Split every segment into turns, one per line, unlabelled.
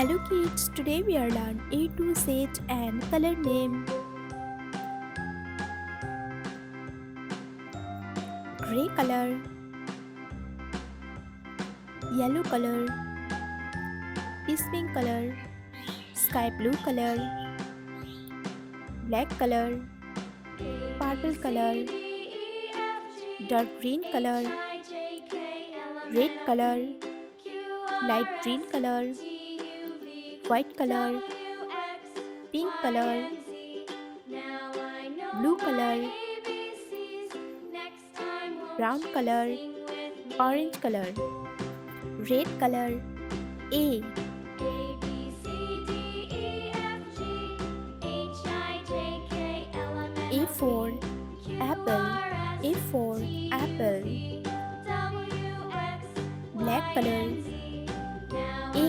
Hello kids, today we are learn A to Z and color name. Gray color, yellow color, pink color, sky blue color, black color, purple color, dark green color, red color, light green color, white color, pink color, blue color, brown color, orange color, red color. A. A for apple. A for apple. Black color. A.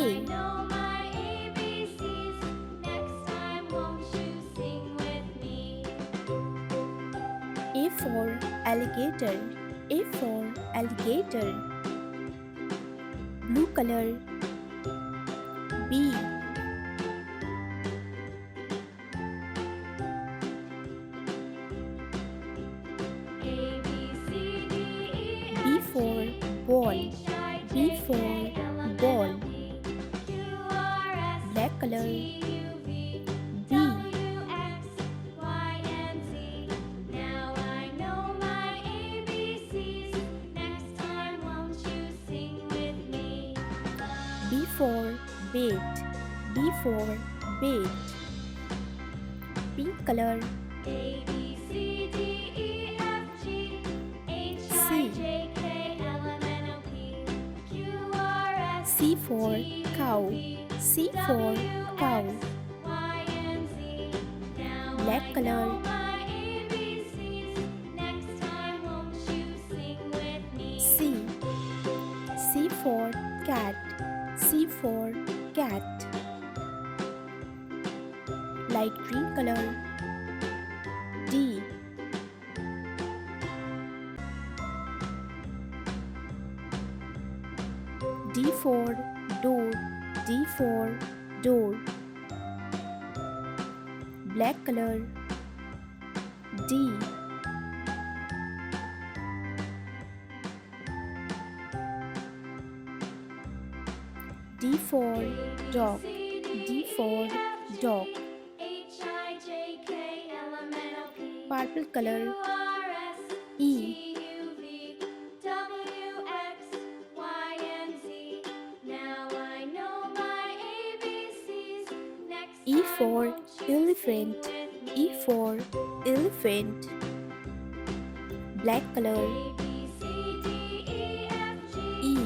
A for alligator. A for alligator. Blue color. B. B for ball. B for ball. Black color. B. B for bait. B for bait. Pink color. C. C for cow. C for cow. Black color. C. C for cat. C for cat. Light green color. D. D for door. D for door. Black color. D. D for dog. D for dog. Purple color. E. E for elephant. E for elephant. Black color. E.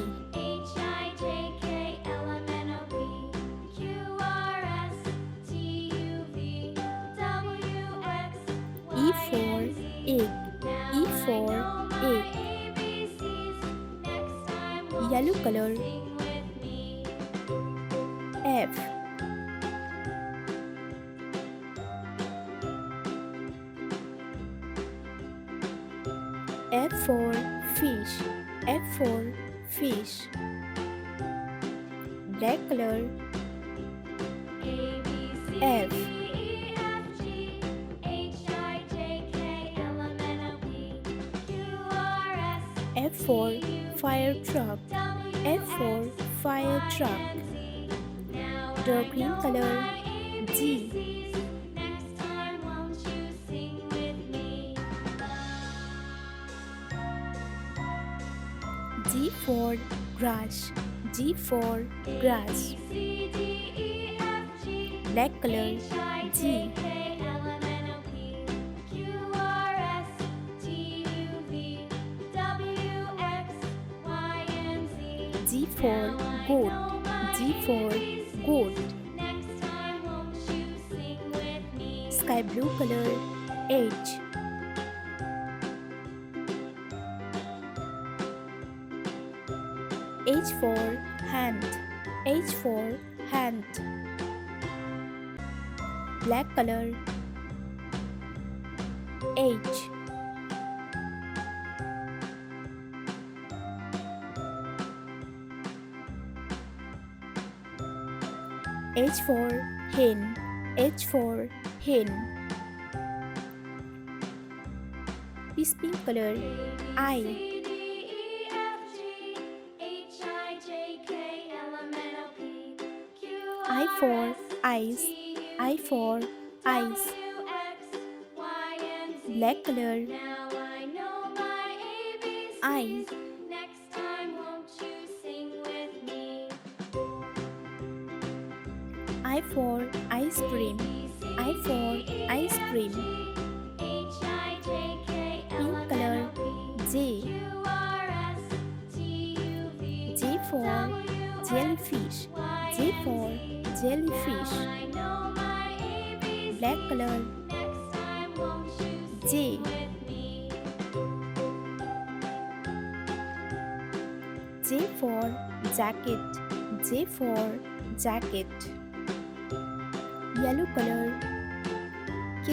E for egg. E for egg. Yellow color. F. F for fish. F for fish. Black color. F. F for fire truck. F for fire truck. Dark green color. G. G for grass. G for grass. Black color. G. G for goat. G for goat. Sky blue color. H. H for hand. H for hand. Black color. H. H for hen. H for hen. This pink color. I. I for eyes. I for eyes. Black color. I. I for ice cream. I for ice cream. Pink color. J. J for jellyfish. J for jellyfish. Black color. J. J for jacket. J for jacket. Yellow color. K.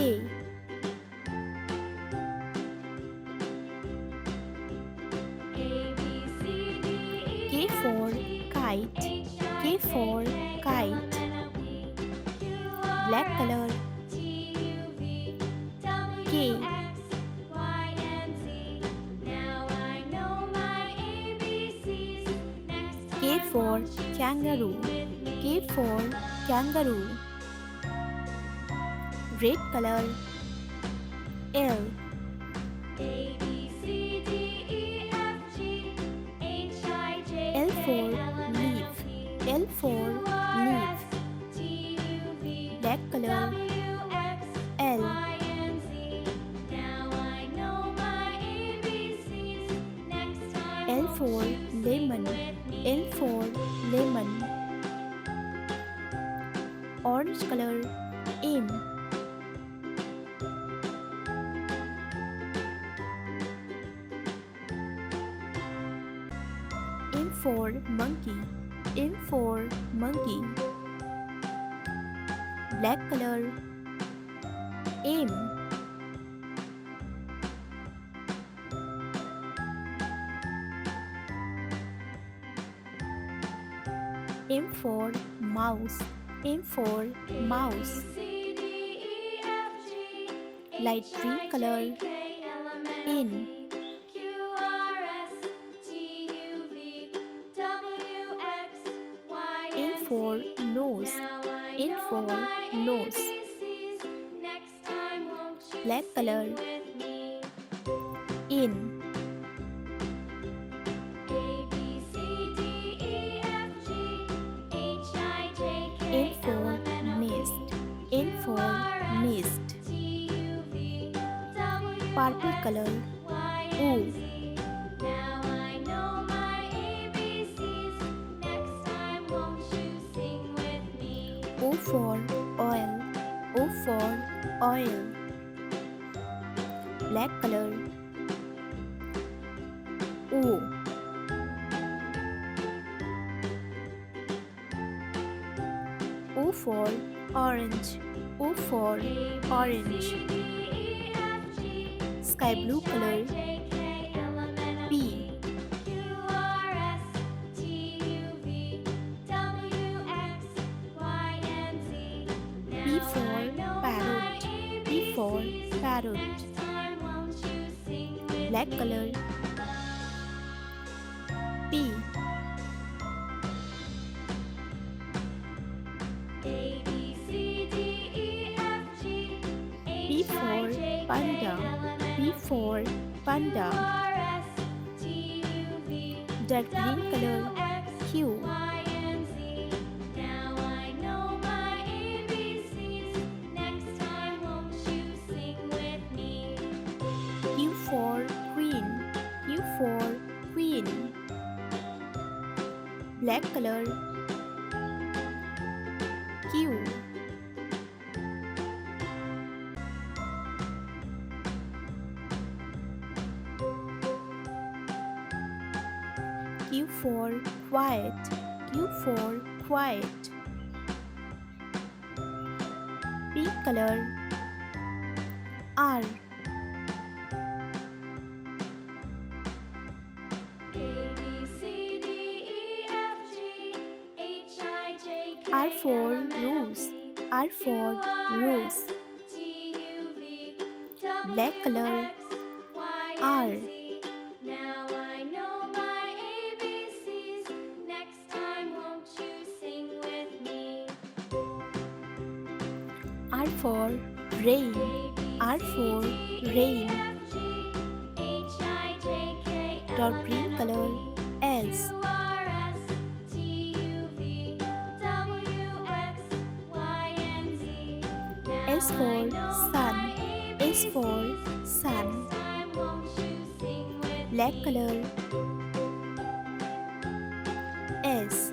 K for kite. K for kite. Black color. K. K for kangaroo. K for kangaroo. Red color. L. L for leaf. L for leaf. Black color. L. L for lemon. L for lemon. Orange color. M. M for monkey. M for monkey. Black color. M. M for mouse. M for mouse. Light green color. N. N for nose. N for nose. Black color. N. N for nest. N for nest. Purple color. O. O for oil. O for oil. Black color. O. O for orange. O for orange. Sky blue color. P. P for parrot. P for parrot. Black color. P. P for panda. P for panda. Dark green color. Q. Q for queen. Q for queen. Black color. Q. Q for quiet. Q for quiet. Pink color. R. R R for rose. R for rose. Black color. R.
Now I know my ABCs. Next time, won't you sing with me?
R for rain. R for rain. Dark green color. S. S for sun. S for sun. Black color. S.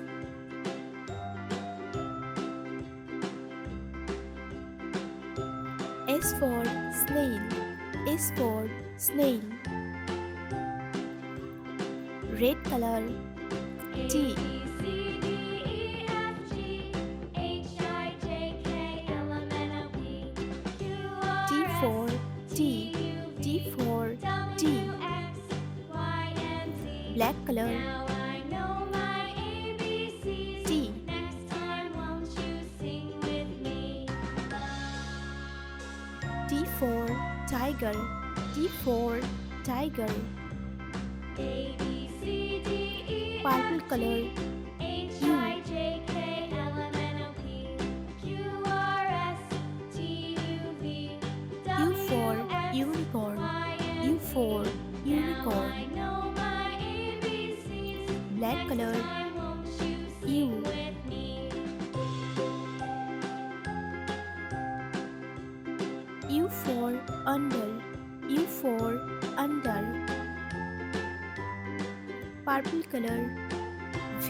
S for snail. S for snail. Red color. T. T for tea. T for tea. Black color. T. T for tiger. T for tiger. Purple color. U. U for unicorn. U for unicorn. Black color. U. U for under. U for under. Purple color. V.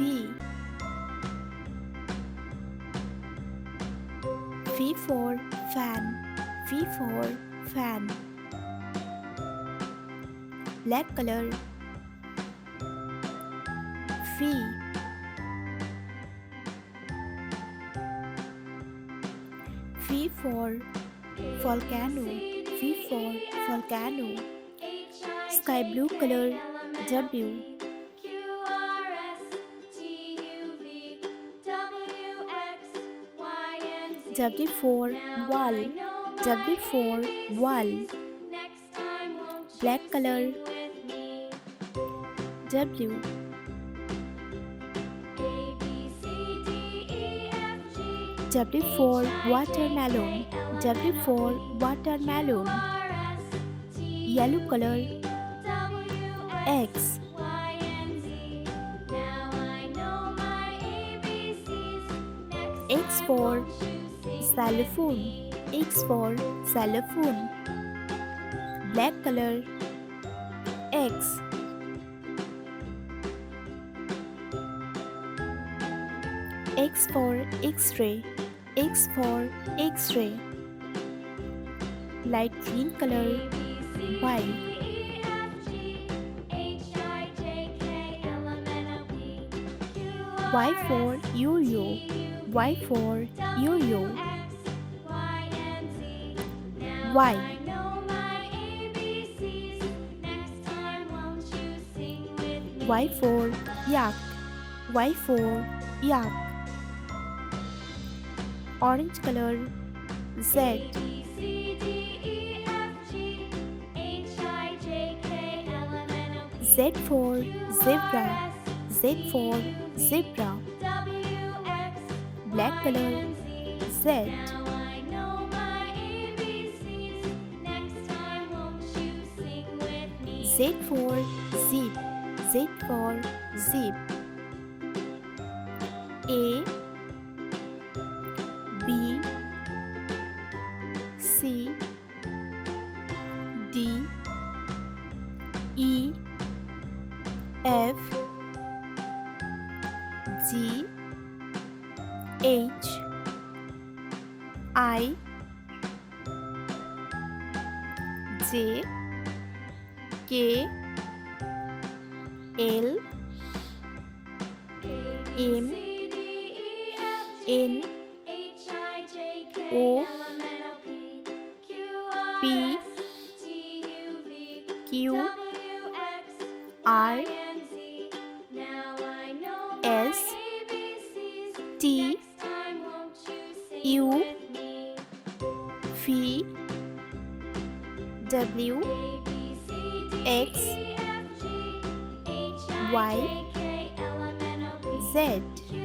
V for fan. V for fan. Black color. V. V for volcano. V for volcano. Sky blue color. W. W for wall. W for wall. Black color. W. W for watermelon. W for watermelon. Yellow color. X. X for xylophone. X for xylophone. Black color. X. X for X-ray. X for X-ray. Light green color. Y. Y for yo-yo. Y for yo-yo. Y. Y for yak. Y for yak. Orange color. Z. Z for zebra. Z for zebra. Black color. Z. Z for zip. Z for zip. A. B. C. D. E. F. G. H. I. J. K. L. M. N. O. P. Q. R. S. T.
sing
U,
with me.
V, W,
A, B, C, D,
X,
E, F, G, H, I,
Y,
J, K, L, M, N, O, P,
Z.